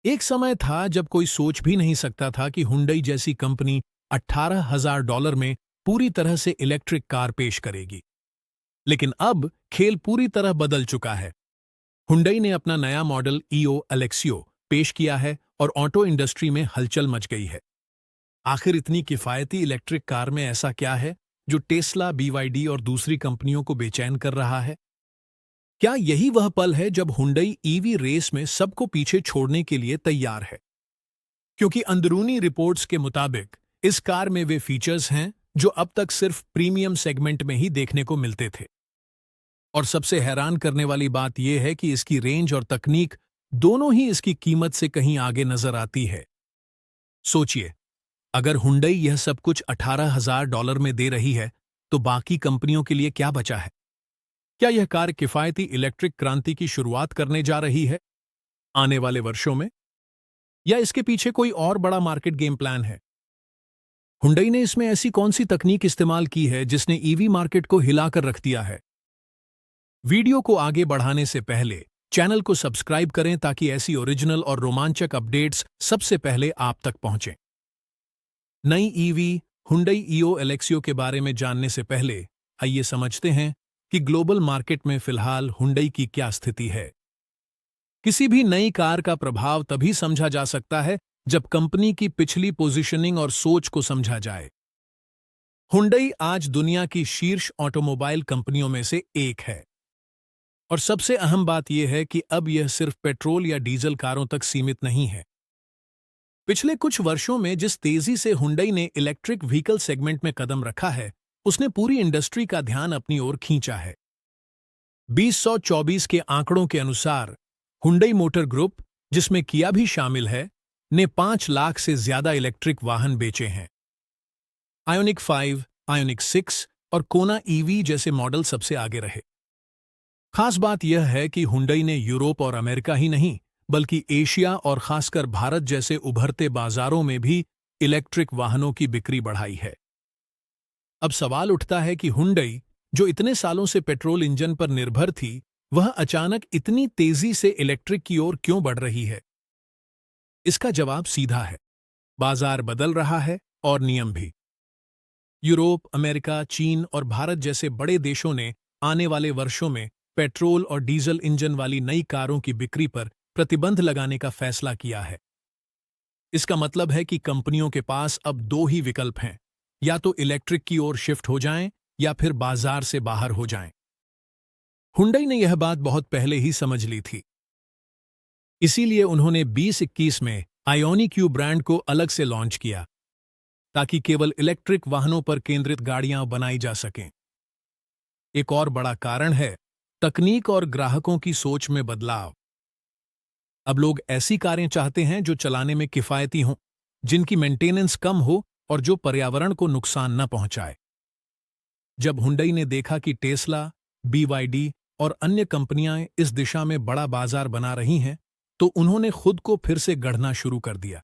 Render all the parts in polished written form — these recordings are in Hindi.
एक समय था जब कोई सोच भी नहीं सकता था कि हुंडई जैसी कंपनी $18,000 में पूरी तरह से इलेक्ट्रिक कार पेश करेगी। लेकिन अब खेल पूरी तरह बदल चुका है। हुंडई ने अपना नया मॉडल ईओ एलेक्सियो पेश किया है और ऑटो इंडस्ट्री में हलचल मच गई है। आखिर इतनी किफायती इलेक्ट्रिक कार में ऐसा क्या है जो टेस्ला, बीवाईडी और दूसरी कंपनियों को बेचैन कर रहा है? क्या यही वह पल है जब हुंडई ईवी रेस में सबको पीछे छोड़ने के लिए तैयार है? क्योंकि अंदरूनी रिपोर्ट्स के मुताबिक इस कार में वे फीचर्स हैं जो अब तक सिर्फ प्रीमियम सेगमेंट में ही देखने को मिलते थे। और सबसे हैरान करने वाली बात यह है कि इसकी रेंज और तकनीक दोनों ही इसकी कीमत से कहीं आगे नजर आती है। सोचिए, अगर हुंडई यह सब कुछ $18,000 में दे रही है, तो बाकी कंपनियों के लिए क्या बचा है? क्या यह कार किफायती इलेक्ट्रिक क्रांति की शुरुआत करने जा रही है आने वाले वर्षों में, या इसके पीछे कोई और बड़ा मार्केट गेम प्लान है? हुंडई ने इसमें ऐसी कौन सी तकनीक इस्तेमाल की है जिसने ईवी मार्केट को हिलाकर रख दिया है? वीडियो को आगे बढ़ाने से पहले चैनल को सब्सक्राइब करें ताकि ऐसी ओरिजिनल और रोमांचक अपडेट्स सबसे पहले आप तक पहुंचें। नई ईवी हुंडई ईओ एलेक्सियो के बारे में जानने से पहले आइए समझते हैं कि ग्लोबल मार्केट में फिलहाल हुंडई की क्या स्थिति है। किसी भी नई कार का प्रभाव तभी समझा जा सकता है जब कंपनी की पिछली पोजीशनिंग और सोच को समझा जाए। हुंडई आज दुनिया की शीर्ष ऑटोमोबाइल कंपनियों में से एक है। और सबसे अहम बात यह है कि अब यह सिर्फ पेट्रोल या डीजल कारों तक सीमित नहीं है। पिछले कुछ वर्षों में जिस तेजी से हुंडई ने इलेक्ट्रिक व्हीकल सेगमेंट में कदम रखा है, उसने पूरी इंडस्ट्री का ध्यान अपनी ओर खींचा है। 2024 के आंकड़ों के अनुसार हुंडई मोटर ग्रुप, जिसमें किया भी शामिल है, ने 5 लाख से ज्यादा इलेक्ट्रिक वाहन बेचे हैं। आयोनिक 5, आयोनिक 6 और कोना ईवी जैसे मॉडल सबसे आगे रहे। खास बात यह है कि हुंडई ने यूरोप और अमेरिका ही नहीं, बल्कि एशिया और खासकर भारत जैसे उभरते बाजारों में भी इलेक्ट्रिक वाहनों की बिक्री बढ़ाई है। अब सवाल उठता है कि हुंडई, जो इतने सालों से पेट्रोल इंजन पर निर्भर थी, वह अचानक इतनी तेजी से इलेक्ट्रिक की ओर क्यों बढ़ रही है? इसका जवाब सीधा है। बाजार बदल रहा है और नियम भी। यूरोप, अमेरिका, चीन और भारत जैसे बड़े देशों ने आने वाले वर्षों में पेट्रोल और डीजल इंजन वाली नई कारों की बिक्री पर प्रतिबंध लगाने का फैसला किया है। इसका मतलब है कि कंपनियों के पास अब दो ही विकल्प हैं, या तो इलेक्ट्रिक की ओर शिफ्ट हो जाएं या फिर बाजार से बाहर हो जाएं। हुंडई ने यह बात बहुत पहले ही समझ ली थी। इसीलिए उन्होंने 2021 में आयोनिक यू ब्रांड को अलग से लॉन्च किया, ताकि केवल इलेक्ट्रिक वाहनों पर केंद्रित गाड़ियां बनाई जा सकें। एक और बड़ा कारण है तकनीक और ग्राहकों की सोच में बदलाव। अब लोग ऐसी कारें चाहते हैं जो चलाने में किफायती हों, जिनकी मेंटेनेंस कम हो और जो पर्यावरण को नुकसान न पहुंचाए। जब हुंडई ने देखा कि टेस्ला, बीवाईडी और अन्य कंपनियां इस दिशा में बड़ा बाजार बना रही हैं, तो उन्होंने खुद को फिर से गढ़ना शुरू कर दिया।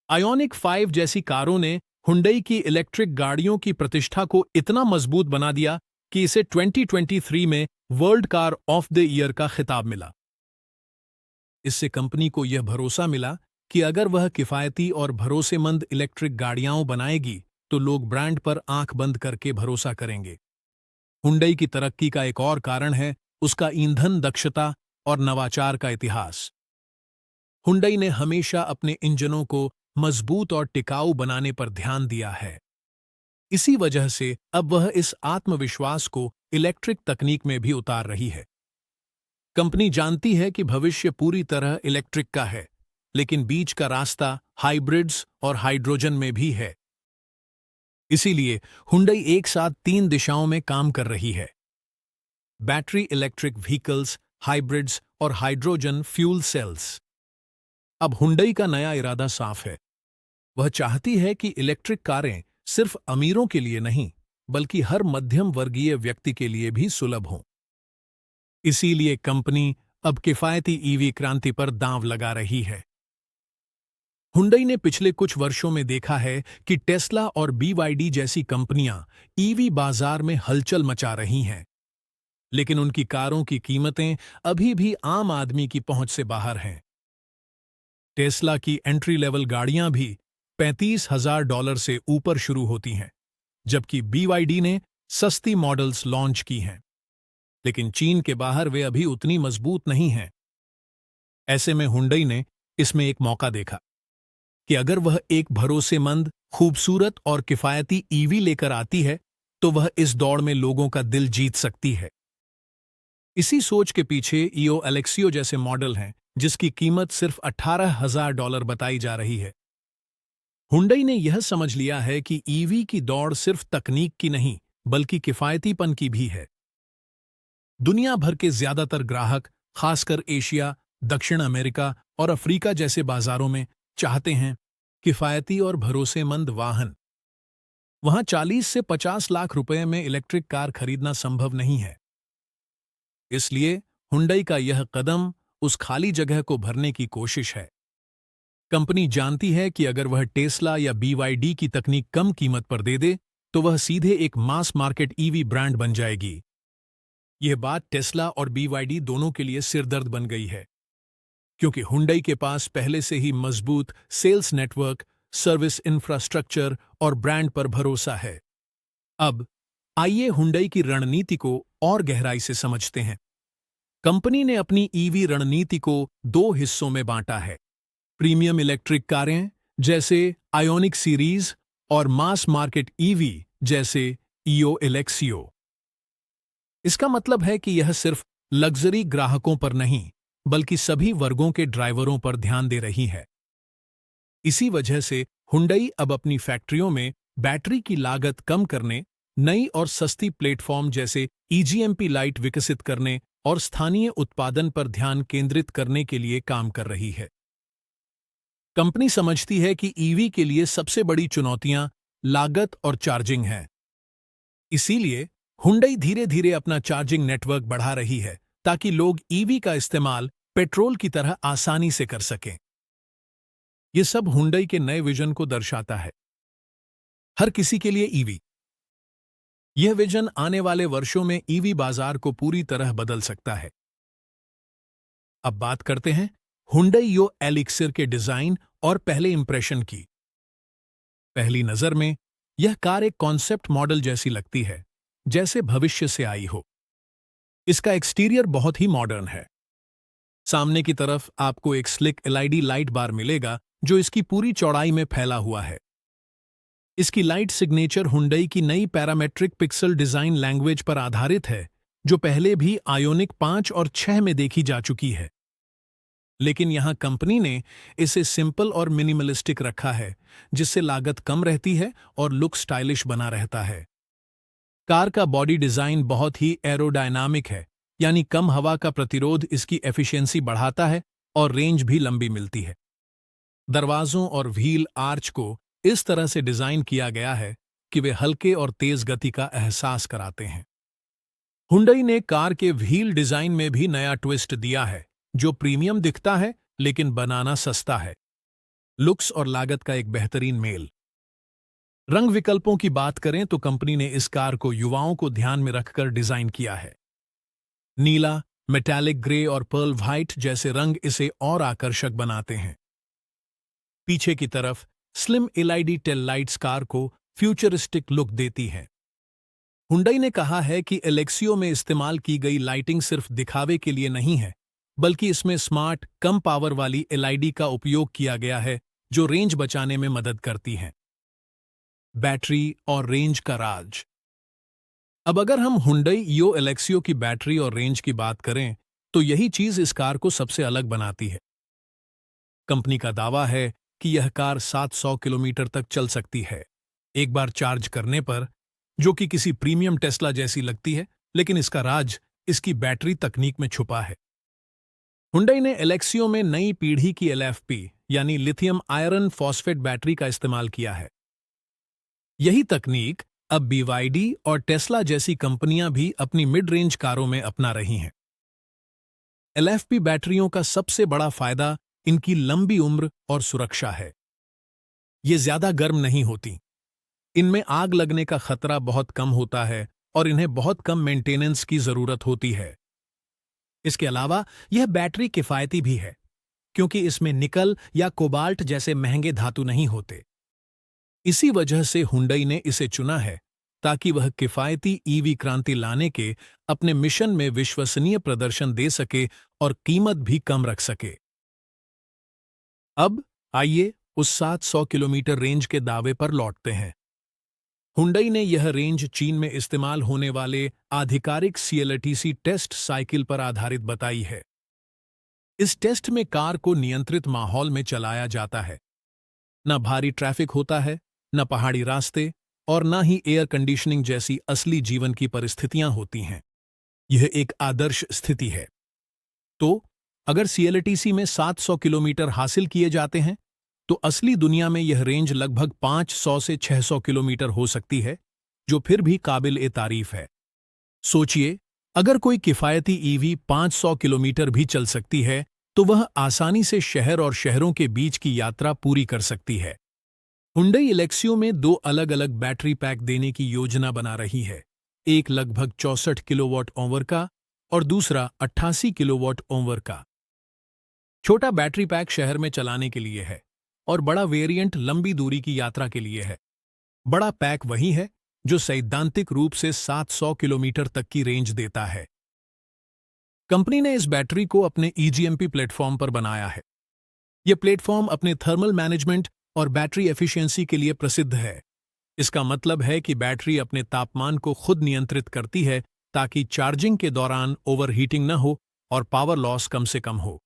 आयोनिक 5 जैसी कारों ने हुंडई की इलेक्ट्रिक गाड़ियों की प्रतिष्ठा को इतना मजबूत बना दिया कि इसे 2023 में world car of the year का खिताब मिला। इससे कंपनी को यह भरोसा मिला कि अगर वह किफायती और भरोसेमंद इलेक्ट्रिक गाड़ियां बनाएगी, तो लोग ब्रांड पर आंख बंद करके भरोसा करेंगे। हुंडई की तरक्की का एक और कारण है उसका ईंधन दक्षता और नवाचार का इतिहास। हुंडई ने हमेशा अपने इंजनों को मजबूत और टिकाऊ बनाने पर ध्यान दिया है। इसी वजह से अब वह इस आत्मविश्वास को इलेक्ट्रिक तकनीक में भी उतार रही है। कंपनी जानती है कि भविष्य पूरी तरह इलेक्ट्रिक का है, लेकिन बीच का रास्ता हाइब्रिड्स और हाइड्रोजन में भी है। इसीलिए हुंडई एक साथ 3 दिशाओं में काम कर रही है: बैटरी इलेक्ट्रिक व्हीकल्स, हाइब्रिड्स और हाइड्रोजन फ्यूल सेल्स। अब हुंडई का नया इरादा साफ है। वह चाहती है कि इलेक्ट्रिक कारें सिर्फ अमीरों के लिए नहीं, बल्कि हर मध्यम वर्गीय व्यक्ति के लिए भी सुलभ हों। इसीलिए कंपनी अब किफायती ईवी क्रांति पर दांव लगा रही है। हुंडई ने पिछले कुछ वर्षों में देखा है कि टेस्ला और बीवाईडी जैसी कंपनियां ईवी बाजार में हलचल मचा रही हैं, लेकिन उनकी कारों की कीमतें अभी भी आम आदमी की पहुंच से बाहर हैं। टेस्ला की एंट्री लेवल गाड़ियां भी $35,000 से ऊपर शुरू होती हैं, जबकि BYD ने सस्ती मॉडल्स लॉन्च की हैं। लेकिन चीन के बाहर वे अभी उतनी मजबूत नहीं हैं। ऐसे में हुंडई ने इसमें एक मौका देखा कि अगर वह एक भरोसेमंद, खूबसूरत और किफायती ईवी लेकर आती है तो वह इस दौड़ में लोगों का दिल जीत सकती है। इसी सोच के पीछे ईओ एलेक्सियो जैसे मॉडल हैं, जिसकी कीमत सिर्फ $18,000 बताई जा रही है। हुंडई ने यह समझ लिया है कि ईवी की दौड़ सिर्फ तकनीक की नहीं, बल्कि किफायतीपन की भी है। दुनिया भर के ज्यादातर ग्राहक, खासकर एशिया, दक्षिण अमेरिका और अफ्रीका जैसे बाजारों में, चाहते हैं किफायती और भरोसेमंद वाहन। वहां 40 से 50 लाख रुपए में इलेक्ट्रिक कार खरीदना संभव नहीं है। इसलिए हुंडई का यह कदम उस खाली जगह को भरने की कोशिश है। कंपनी जानती है कि अगर वह टेस्ला या BYD की तकनीक कम कीमत पर दे दे, तो वह सीधे एक मास मार्केट ईवी ब्रांड बन जाएगी। यह बात टेस्ला और BYD दोनों के लिए सिरदर्द बन गई है, क्योंकि हुंडई के पास पहले से ही मजबूत सेल्स नेटवर्क, सर्विस इंफ्रास्ट्रक्चर और ब्रांड पर भरोसा है। अब आइए हुंडई की रणनीति को और गहराई से समझते हैं। कंपनी ने अपनी ईवी रणनीति को 2 हिस्सों में बांटा है: प्रीमियम इलेक्ट्रिक कारें जैसे आयोनिक सीरीज और मास मार्केट ईवी जैसे ईओ एलेक्सियो। इसका मतलब है कि यह सिर्फ लग्जरी ग्राहकों पर नहीं, बल्कि सभी वर्गों के ड्राइवरों पर ध्यान दे रही है। इसी वजह से हुंडई अब अपनी फैक्ट्रियों में बैटरी की लागत कम करने, नई और सस्ती प्लेटफॉर्म जैसे EGMP लाइट विकसित करने और स्थानीय उत्पादन पर ध्यान केंद्रित करने के लिए काम कर रही है। कंपनी समझती है कि ईवी के लिए सबसे बड़ी चुनौतियां लागत और चार्जिंग हैं। इसीलिए हुंडई धीरे धीरे अपना चार्जिंग नेटवर्क बढ़ा रही है, ताकि लोग ईवी का इस्तेमाल पेट्रोल की तरह आसानी से कर सकें। यह सब हुंडई के नए विजन को दर्शाता है, हर किसी के लिए ईवी। यह विजन आने वाले वर्षों में ईवी बाजार को पूरी तरह बदल सकता है। अब बात करते हैं हुंडई यो एलिक्सिर के डिजाइन और पहले इंप्रेशन की। पहली नजर में यह कार एक कॉन्सेप्ट मॉडल जैसी लगती है, जैसे भविष्य से आई हो। इसका एक्सटीरियर बहुत ही मॉडर्न है। सामने की तरफ आपको एक स्लिक LED लाइट बार मिलेगा, जो इसकी पूरी चौड़ाई में फैला हुआ है। इसकी लाइट सिग्नेचर हुंडई की नई पैरामेट्रिक पिक्सल डिजाइन लैंग्वेज पर आधारित है, जो पहले भी आयोनिक 5 और 6 में देखी जा चुकी है। लेकिन यहां कंपनी ने इसे सिंपल और मिनिमलिस्टिक रखा है, जिससे लागत कम रहती है और लुक स्टाइलिश बना रहता है। कार का बॉडी डिजाइन बहुत ही एरोडायनामिक है, यानी कम हवा का प्रतिरोध इसकी एफिशिएंसी बढ़ाता है और रेंज भी लंबी मिलती है। दरवाजों और व्हील आर्च को इस तरह से डिजाइन किया गया है कि वे हल्के और तेज गति का एहसास कराते हैं। हुंडई ने कार के व्हील डिजाइन में भी नया ट्विस्ट दिया है, जो प्रीमियम दिखता है लेकिन बनाना सस्ता है। लुक्स और लागत का एक बेहतरीन मेल। रंग विकल्पों की बात करें तो कंपनी ने इस कार को युवाओं को ध्यान में रखकर डिजाइन किया है। नीला, मेटालिक ग्रे और पर्ल व्हाइट जैसे रंग इसे और आकर्षक बनाते हैं। पीछे की तरफ slim LED tail lights car को फ्यूचरिस्टिक लुक देती हैं। हुंडई ने कहा है कि एलेक्सियो में इस्तेमाल की गई लाइटिंग सिर्फ दिखावे के लिए नहीं है, बल्कि इसमें स्मार्ट, कम पावर वाली LED का उपयोग किया गया है, जो रेंज बचाने में मदद करती हैं। बैटरी और रेंज का राज। अब अगर हम हुंडई यो एलेक्सियो की बैटरी और रेंज की बात करें, तो यही चीज इस कार को सबसे अलग बनाती है। कंपनी का दावा है कि यह कार 700 किलोमीटर तक चल सकती है एक बार चार्ज करने पर, जो कि किसी प्रीमियम टेस्ला जैसी लगती है, लेकिन इसका राज इसकी बैटरी तकनीक में छुपा है। हुंडई ने एलेक्सियो में नई पीढ़ी की LFP यानी लिथियम आयरन फॉस्फेट बैटरी का इस्तेमाल किया है। यही तकनीक अब BYD और टेस्ला जैसी कंपनियां भी अपनी मिड रेंज कारों में अपना रही हैं। LFP बैटरियों का सबसे बड़ा फायदा इनकी लंबी उम्र और सुरक्षा है। ये ज्यादा गर्म नहीं होती, इनमें आग लगने का खतरा बहुत कम होता है और इन्हें बहुत कम मेंटेनेंस की जरूरत होती है। इसके अलावा यह बैटरी किफायती भी है। क्योंकि इसमें निकल या कोबाल्ट जैसे महंगे धातु नहीं होते। इसी वजह से हुंडई ने इसे चुना है ताकि वह किफायती ईवी क्रांति लाने के अपने मिशन में विश्वसनीय प्रदर्शन दे सके और कीमत भी कम रख सके। अब आइए उस 700 किलोमीटर रेंज के दावे पर लौटते हैं। हुंडई ने यह रेंज चीन में इस्तेमाल होने वाले आधिकारिक CLTC टेस्ट साइकिल पर आधारित बताई है। इस टेस्ट में कार को नियंत्रित माहौल में चलाया जाता है। न भारी ट्रैफिक होता है, न पहाड़ी रास्ते और न ही एयर कंडीशनिंग जैसी असली जीवन की परिस्थितियां होती हैं। यह एक आदर्श स्थिति है। तो अगर CLTC में 700 किलोमीटर हासिल किए जाते हैं तो असली दुनिया में यह रेंज लगभग 500 से 600 किलोमीटर हो सकती है, जो फिर भी काबिल-ए-तारीफ है। सोचिए, अगर कोई किफायती ईवी 500 किलोमीटर भी चल सकती है तो वह आसानी से शहर और शहरों के बीच की यात्रा पूरी कर सकती है। हुंडई इलेक्सियो में 2 अलग-अलग बैटरी पैक देने की योजना बना रही है, एक लगभग 64 किलोवाट ऑवर का और दूसरा 88 किलोवाट ऑवर का। छोटा बैटरी पैक शहर में चलाने के लिए है और बड़ा वेरिएंट लंबी दूरी की यात्रा के लिए है। बड़ा पैक वही है जो सैद्धांतिक रूप से 700 किलोमीटर तक की रेंज देता है। कंपनी ने इस बैटरी को अपने EGMP प्लेटफॉर्म पर बनाया है। यह प्लेटफॉर्म अपने थर्मल मैनेजमेंट और बैटरी एफिशिएंसी के लिए प्रसिद्ध है। इसका मतलब है कि बैटरी अपने तापमान को खुद नियंत्रित करती है ताकि चार्जिंग के दौरान ओवरहीटिंग न हो और पावर लॉस कम से कम हो।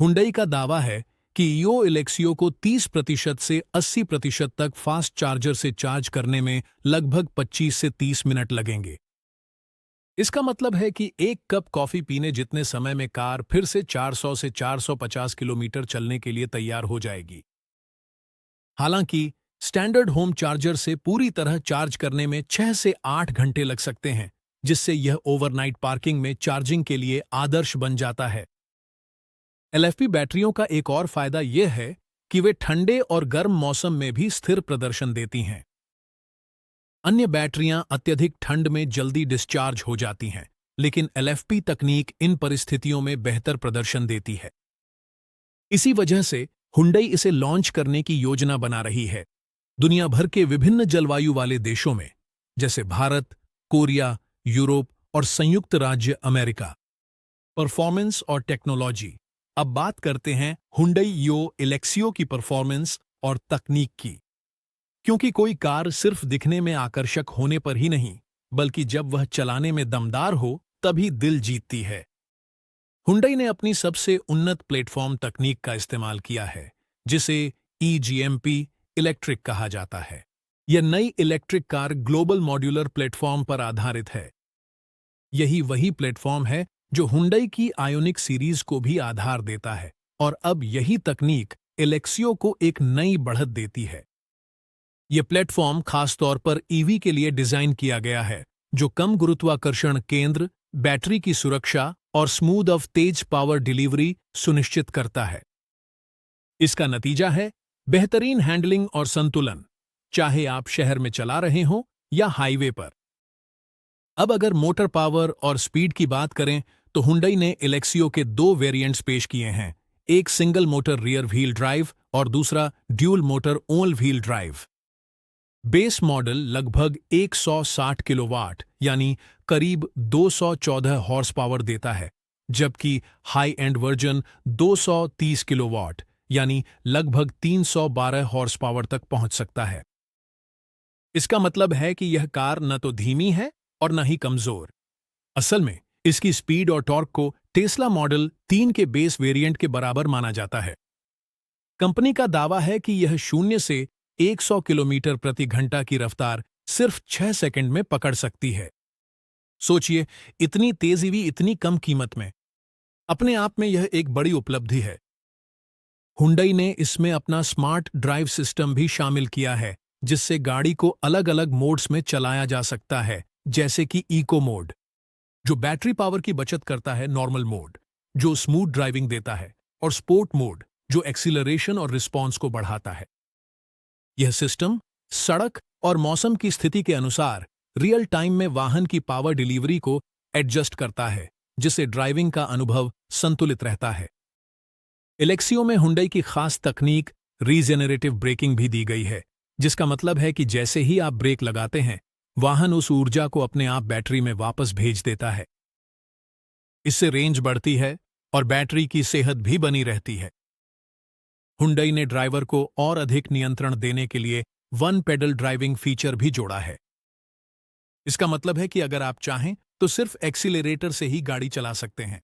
हुंडई का दावा है कि यो इलेक्सियो को 30% से 80% तक फास्ट चार्जर से चार्ज करने में लगभग 25 से 30 मिनट लगेंगे। इसका मतलब है कि एक कप कॉफी पीने जितने समय में कार फिर से 400 से 450 किलोमीटर चलने के लिए तैयार हो जाएगी। हालांकि स्टैंडर्ड होम चार्जर से पूरी तरह चार्ज करने में 6 से 8 घंटे लग सकते हैं, जिससे यह ओवरनाइट पार्किंग में चार्जिंग के लिए आदर्श बन जाता है। LFP बैटरियों का एक और फायदा यह है कि वे ठंडे और गर्म मौसम में भी स्थिर प्रदर्शन देती हैं। अन्य बैटरियां अत्यधिक ठंड में जल्दी डिस्चार्ज हो जाती हैं, लेकिन LFP तकनीक इन परिस्थितियों में बेहतर प्रदर्शन देती है। इसी वजह से हुंडई इसे लॉन्च करने की योजना बना रही है। दुनिया भर के विभिन्न जलवायु वाले देशों में, जैसे भारत, कोरिया, यूरोप और संयुक्त राज्य अमेरिका। परफॉर्मेंस और टेक्नोलॉजी। अब बात करते हैं हुंडई यो इलेक्सियो की परफॉर्मेंस और तकनीक की। क्योंकि कोई कार सिर्फ दिखने में आकर्षक होने पर ही नहीं, बल्कि जब वह चलाने में दमदार हो तभी दिल जीतती है। हुंडई ने अपनी सबसे उन्नत प्लेटफॉर्म तकनीक का इस्तेमाल किया है, जिसे EGMP इलेक्ट्रिक कहा जाता है। यह नई electric car global modular platform पर आधारित है। यही वही प्लेटफॉर्म है जो हुंडई की आयोनिक सीरीज को भी आधार देता है, और अब यही तकनीक इलेक्सियो को एक नई बढ़त देती है। यह प्लेटफॉर्म खासतौर पर ईवी के लिए डिजाइन किया गया है, जो कम गुरुत्वाकर्षण केंद्र, बैटरी की सुरक्षा और smooth of Tej power delivery सुनिश्चित करता है। इसका नतीजा है बेहतरीन हैंडलिंग और संतुलन, चाहे आप शहर में चला रहे हों या हाईवे पर। अब अगर मोटर पावर और स्पीड की बात करें तो हुंडई ने इलेक्सियो के 2 वेरिएंट्स पेश किए हैं, एक single motor rear wheel drive और दूसरा dual motor all wheel drive. Base model लगभग 160 किलोवाट यानी करीब 214 हॉर्स पावर देता है, जबकि हाई एंड वर्जन 230 किलोवाट यानी लगभग 312 हॉर्स पावर तक पहुंच सकता है। इसका मतलब है कि यह कार न तो धीमी है और न ही कमजोर। असल में इसकी स्पीड और टॉर्क को टेस्ला मॉडल 3 के बेस वेरिएंट के बराबर माना जाता है। कंपनी का दावा है कि यह 0 से 100 किलोमीटर प्रति घंटा की रफ्तार सिर्फ 6 सेकंड में पकड़ सकती है। सोचिए, इतनी तेज ईवी इतनी कम कीमत में। अपने आप में यह एक बड़ी उपलब्धि है। हुंडई ने इसमें अपना स्मार्ट ड्राइव सिस्टम भी शामिल किया है, जिससे गाड़ी को अलग-अलग मोड्स में चलाया जा सकता है, जैसे कि इको मोड, जो बैटरी पावर की बचत करता है, नॉर्मल मोड, जो स्मूथ ड्राइविंग देता है, और स्पोर्ट मोड, जो एक्सीलरेशन और रिस्पॉन्स को बढ़ाता है। यह सिस्टम सड़क और मौसम की स्थिति के अनुसार रियल टाइम में वाहन की पावर डिलीवरी को एडजस्ट करता है, जिससे ड्राइविंग का अनुभव संतुलित रहता है। एलेक्सियो में हुंडई की खास तकनीक रीजेनरेटिव ब्रेकिंग भी दी गई है, जिसका मतलब है कि जैसे ही आप ब्रेक लगाते हैं, वाहन उस ऊर्जा को अपने आप बैटरी में वापस भेज देता है। इससे रेंज बढ़ती है और बैटरी की सेहत भी बनी रहती है। हुंडई ने ड्राइवर को और अधिक नियंत्रण देने के लिए वन पेडल ड्राइविंग फीचर भी जोड़ा है। इसका मतलब है कि अगर आप चाहें तो सिर्फ एक्सीलरेटर से ही गाड़ी चला सकते हैं।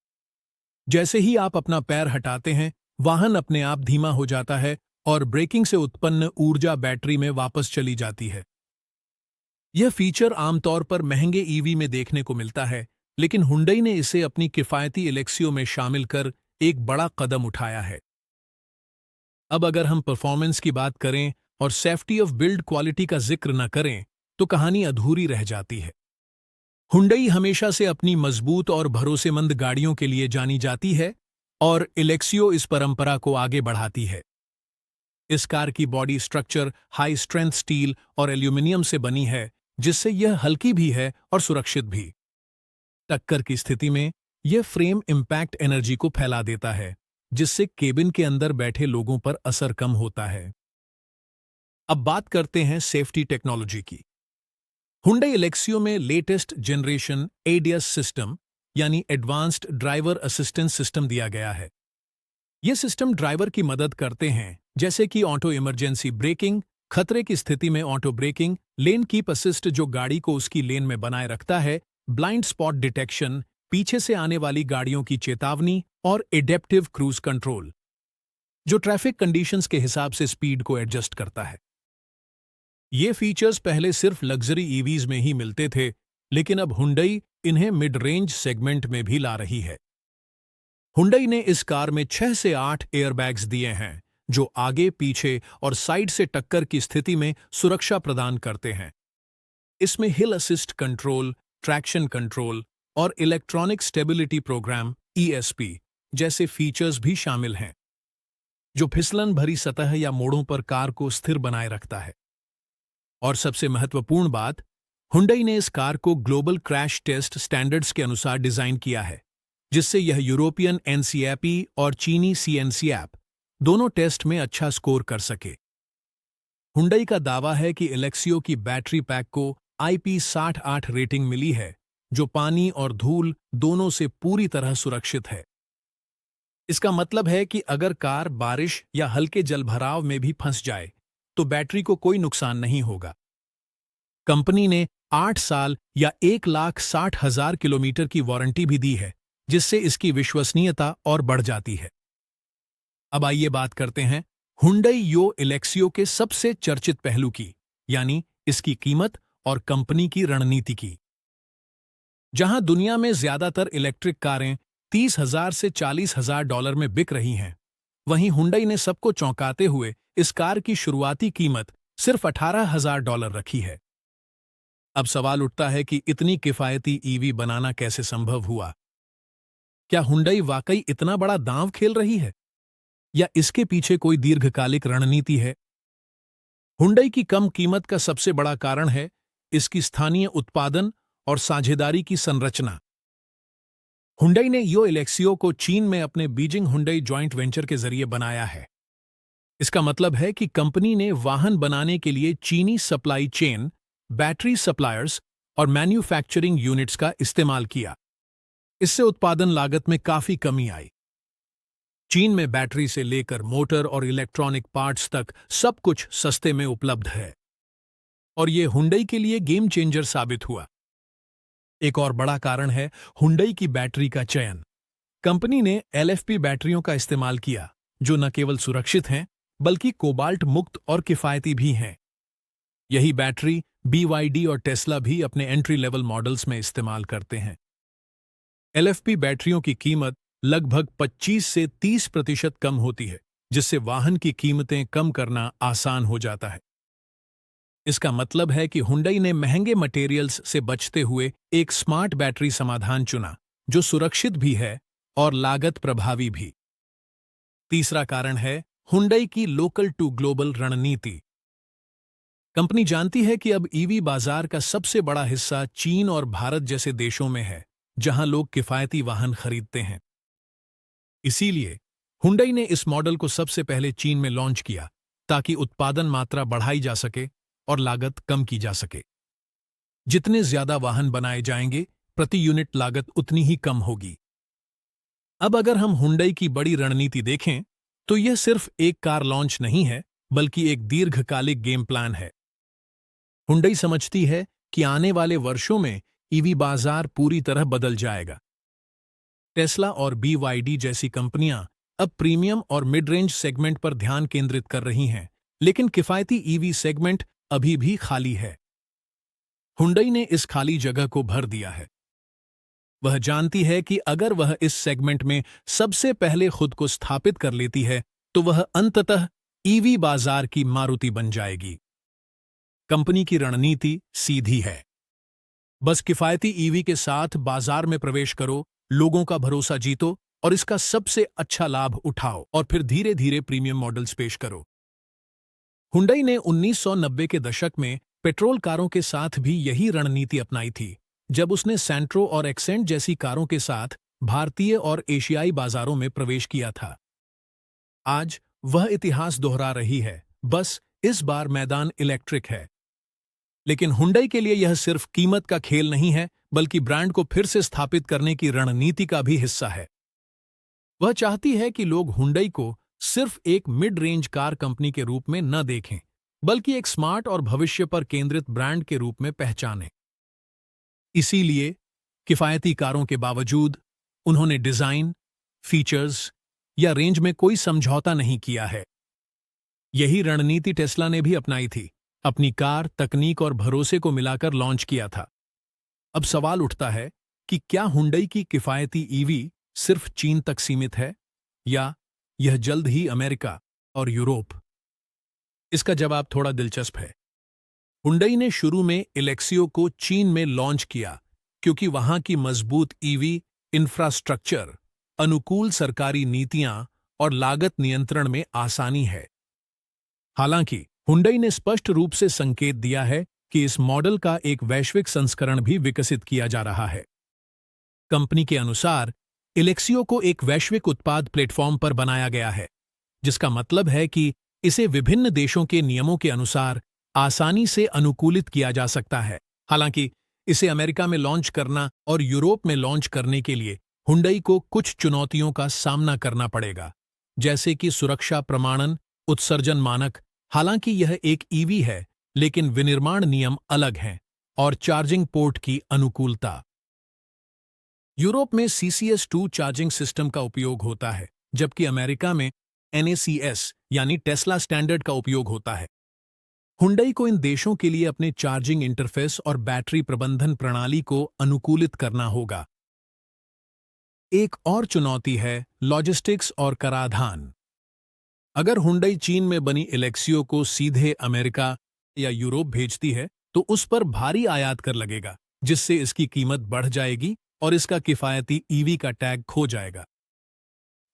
जैसे ही आप अपना पैर हटाते हैं, वाहन अपने आप धीमा हो जाता है और ब्रेकिंग से उत्पन्न ऊर्जा बैटरी में वापस चली जाती है। यह फीचर आमतौर पर महंगे ईवी में देखने को मिलता है, लेकिन हुंडई ने इसे अपनी किफायती एलेक्सियो में शामिल कर एक बड़ा कदम उठाया है। अब अगर हम परफॉर्मेंस की बात करें और सेफ्टी ऑफ बिल्ड क्वालिटी का जिक्र न करें, तो कहानी अधूरी रह जाती है। हुंडई हमेशा से अपनी मजबूत और भरोसेमंद गाड़ियों के लिए जानी जाती है और एलेक्सियो इस परंपरा को आगे बढ़ाती है। इस कार की body structure high strength steel और एल्यूमिनियम से बनी है, जिससे यह हल्की भी है और सुरक्षित भी। टक्कर की स्थिति में यह फ्रेम इम्पैक्ट एनर्जी को फैला देता है, जिससे केबिन के अंदर बैठे लोगों पर असर कम होता है। अब बात करते हैं सेफ्टी टेक्नोलॉजी की। हुंडई एलेक्सियो में लेटेस्ट जनरेशन एडीएस सिस्टम यानी एडवांस्ड ड्राइवर असिस्टेंस सिस्टम दिया गया है। ये सिस्टम ड्राइवर की मदद करते हैं, जैसे कि ऑटो इमरजेंसी ब्रेकिंग, खतरे की स्थिति में auto braking, lane keep assist जो गाड़ी को उसकी लेन में बनाए रखता है, ब्लाइंड स्पॉट डिटेक्शन, पीछे से आने वाली गाड़ियों की चेतावनी और एडेप्टिव क्रूज कंट्रोल, जो ट्रैफिक कंडीशंस के हिसाब से स्पीड को एडजस्ट करता है। ये फीचर्स पहले सिर्फ लग्जरी ईवीज में ही मिलते थे, लेकिन अब हुंडई इन्हें मिड रेंज सेगमेंट में भी ला रही है। हुंडई ने इस कार में 6 से 8 एयरबैग्स दिए हैं, जो आगे, पीछे और साइड से टक्कर की स्थिति में सुरक्षा प्रदान करते हैं। इसमें हिल असिस्ट कंट्रोल, ट्रैक्शन कंट्रोल और इलेक्ट्रॉनिक स्टेबिलिटी प्रोग्राम (ESP) जैसे फीचर्स भी शामिल हैं, जो फिसलन भरी सतह या मोड़ों पर कार को स्थिर बनाए रखता है। और सबसे महत्वपूर्ण बात, हुंडई ने इस कार को ग्लोबल क्रैश टेस्ट स्टैंडर्ड्स के अनुसार डिजाइन किया है, जिससे यह यूरोपियन NCAP और चीनी CNCAP दोनों टेस्ट में अच्छा स्कोर कर सके। हुंडई का दावा है कि एलेक्सियो की बैटरी पैक को IP68 रेटिंग मिली है, जो पानी और धूल दोनों से पूरी तरह सुरक्षित है। इसका मतलब है कि अगर कार बारिश या हल्के जलभराव में भी फंस जाए, तो बैटरी को कोई नुकसान नहीं होगा। कंपनी ने 8 साल या 1,60,000 किलोमीटर की वारंटी भी दी है, जिससे इसकी विश्वसनीयता और बढ़ जाती है। अब आइए बात करते हैं हुंडई यो एलेक्सियो के सबसे चर्चित पहलू की, यानी इसकी कीमत और कंपनी की रणनीति की। जहां दुनिया में ज्यादातर इलेक्ट्रिक कारें $30,000 से $40,000 में बिक रही हैं, वहीं हुंडई ने सबको चौंकाते हुए इस कार की शुरुआती कीमत सिर्फ $18,000 रखी है। अब सवाल उठता है कि इतनी किफायती ईवी बनाना कैसे संभव हुआ? क्या हुंडई वाकई इतना बड़ा दांव खेल रही है, या इसके पीछे कोई दीर्घकालिक रणनीति है? हुंडई की कम कीमत का सबसे बड़ा कारण है इसकी स्थानीय उत्पादन और साझेदारी की संरचना। हुंडई ने यो एलेक्सियो को चीन में अपने बीजिंग हुंडई जॉइंट वेंचर के जरिए बनाया है। इसका मतलब है कि कंपनी ने वाहन बनाने के लिए चीनी सप्लाई चेन, बैटरी सप्लायर्स और मैन्युफैक्चरिंग यूनिट्स का इस्तेमाल किया। इससे उत्पादन लागत में काफी कमी आई। चीन में बैटरी से लेकर मोटर और इलेक्ट्रॉनिक पार्ट्स तक सब कुछ सस्ते में उपलब्ध है, और ये हुंडई के लिए गेम चेंजर साबित हुआ। एक और बड़ा कारण है हुंडई की बैटरी का चयन। कंपनी ने LFP बैटरियों का इस्तेमाल किया, जो न केवल सुरक्षित हैं, बल्कि कोबाल्ट मुक्त और किफायती भी हैं। यही बैटरी BYD और टेस्ला भी अपने एंट्री लेवल मॉडल्स में इस्तेमाल करते हैं। LFP बैटरियों की कीमत लगभग 25 से 30% कम होती है, जिससे वाहन की कीमतें कम करना आसान हो जाता है। इसका मतलब है कि हुंडई ने महंगे मटेरियल्स से बचते हुए एक स्मार्ट बैटरी समाधान चुना, जो सुरक्षित भी है और लागत प्रभावी भी। तीसरा कारण है हुंडई की लोकल टू ग्लोबल रणनीति। कंपनी जानती है कि अब ईवी बाजार का सबसे बड़ा हिस्सा चीन और भारत जैसे देशों में है, जहां लोग किफायती वाहन खरीदते हैं। इसीलिए हुंडई ने इस मॉडल को सबसे पहले चीन में लॉन्च किया ताकि उत्पादन मात्रा बढ़ाई जा सके और लागत कम की जा सके। जितने ज्यादा वाहन बनाए जाएंगे, प्रति यूनिट लागत उतनी ही कम होगी। अब अगर हम हुंडई की बड़ी रणनीति देखें, तो यह सिर्फ एक कार लॉन्च नहीं है, बल्कि एक दीर्घकालिक गेम प्लान है। हुंडई समझती है कि आने वाले वर्षों में ईवी बाजार पूरी तरह बदल जाएगा। टेस्ला और BYD जैसी कंपनियां अब प्रीमियम और मिड रेंज सेगमेंट पर ध्यान केंद्रित कर रही हैं, लेकिन किफायती ईवी सेगमेंट अभी भी खाली है। हुंडई ने इस खाली जगह को भर दिया है। वह जानती है कि अगर वह इस सेगमेंट में सबसे पहले खुद को स्थापित कर लेती है, तो वह अंततः ईवी बाजार की मारुति बन जाएगी। कंपनी की रणनीति सीधी है। बस किफायती ईवी के साथ बाजार में प्रवेश करो, लोगों का भरोसा जीतो और इसका सबसे अच्छा लाभ उठाओ और फिर धीरे धीरे प्रीमियम मॉडल्स पेश करो। हुंडई ने 1990 के दशक में पेट्रोल कारों के साथ भी यही रणनीति अपनाई थी, जब उसने सैंट्रो और एक्सेंट जैसी कारों के साथ भारतीय और एशियाई बाजारों में प्रवेश किया था। आज वह इतिहास दोहरा रही है, बस इस बार मैदान इलेक्ट्रिक है। लेकिन हुंडई के लिए यह सिर्फ कीमत का खेल नहीं है, बल्कि ब्रांड को फिर से स्थापित करने की रणनीति का भी हिस्सा है। वह चाहती है कि लोग हुंडई को सिर्फ एक मिड रेंज कार कंपनी के रूप में न देखें, बल्कि एक स्मार्ट और भविष्य पर केंद्रित ब्रांड के रूप में पहचानें। इसीलिए किफायती कारों के बावजूद उन्होंने डिजाइन, फीचर्स या रेंज में कोई समझौता नहीं किया है। यही रणनीति टेस्ला ने भी अपनाई थी, अपनी कार, तकनीक और भरोसे को मिलाकर लॉन्च किया था। अब सवाल उठता है कि क्या हुंडई की किफायती ईवी सिर्फ चीन तक सीमित है, या यह जल्द ही अमेरिका और यूरोप? इसका जवाब थोड़ा दिलचस्प है। हुंडई ने शुरू में इलेक्सियो को चीन में लॉन्च किया क्योंकि वहां की मजबूत ईवी इंफ्रास्ट्रक्चर, अनुकूल सरकारी नीतियां और लागत नियंत्रण में आसानी है। हालांकि हुंडई ने स्पष्ट रूप से संकेत दिया है कि इस मॉडल का एक वैश्विक संस्करण भी विकसित किया जा रहा है। कंपनी के अनुसार इलेक्सियो को एक वैश्विक उत्पाद प्लेटफॉर्म पर बनाया गया है, जिसका मतलब है कि इसे विभिन्न देशों के नियमों के अनुसार आसानी से अनुकूलित किया जा सकता है। हालांकि इसे अमेरिका में लॉन्च करना और यूरोप में लॉन्च करने के लिए हुंडई को कुछ चुनौतियों का सामना करना पड़ेगा, जैसे कि सुरक्षा प्रमाणन, उत्सर्जन मानक। हालांकि यह एक ईवी है, लेकिन विनिर्माण नियम अलग हैं, और चार्जिंग पोर्ट की अनुकूलता। यूरोप में CCS2 चार्जिंग सिस्टम का उपयोग होता है, जबकि अमेरिका में NACS यानी टेस्ला स्टैंडर्ड का उपयोग होता है। हुंडई को इन देशों के लिए अपने चार्जिंग इंटरफेस और बैटरी प्रबंधन प्रणाली को अनुकूलित करना होगा। एक और चुनौती है लॉजिस्टिक्स और कराधान। अगर हुंडई चीन में बनी इलेक्सियो को सीधे अमेरिका या यूरोप भेजती है, तो उस पर भारी आयात कर लगेगा, जिससे इसकी कीमत बढ़ जाएगी और इसका किफायती ईवी का टैग खो जाएगा।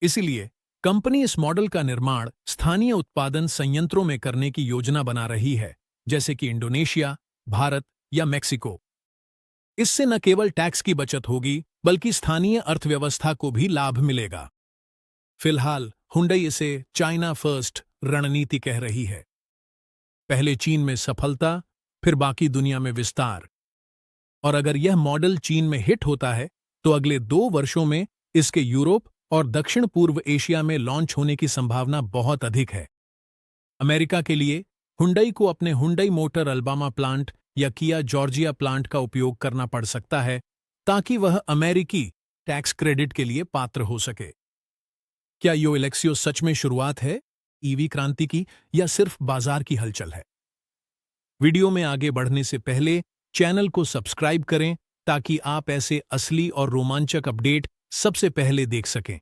इसलिए कंपनी इस मॉडल का निर्माण स्थानीय उत्पादन संयंत्रों में करने की योजना बना रही है, जैसे कि इंडोनेशिया, भारत या मेक्सिको। इससे न केवल टैक्स की बचत होगी, बल्कि स्थानीय अर्थव्यवस्था को भी लाभ मिलेगा। फिलहाल हुंडई इसे चाइना फर्स्ट रणनीति कह रही है। पहले चीन में सफलता, फिर बाकी दुनिया में विस्तार। और अगर यह मॉडल चीन में हिट होता है, तो अगले 2 वर्षों में इसके यूरोप और दक्षिण पूर्व एशिया में लॉन्च होने की संभावना बहुत अधिक है। अमेरिका के लिए हुंडई को अपने हुंडई मोटर अल्बामा प्लांट या किया जॉर्जिया प्लांट का उपयोग करना पड़ सकता है, ताकि वह अमेरिकी टैक्स क्रेडिट के लिए पात्र हो सके। क्या यो इलेक्सियो सच में शुरुआत है ईवी क्रांति की, या सिर्फ बाजार की हलचल है? वीडियो में आगे बढ़ने से पहले चैनल को सब्सक्राइब करें, ताकि आप ऐसे असली और रोमांचक अपडेट सबसे पहले देख सकें।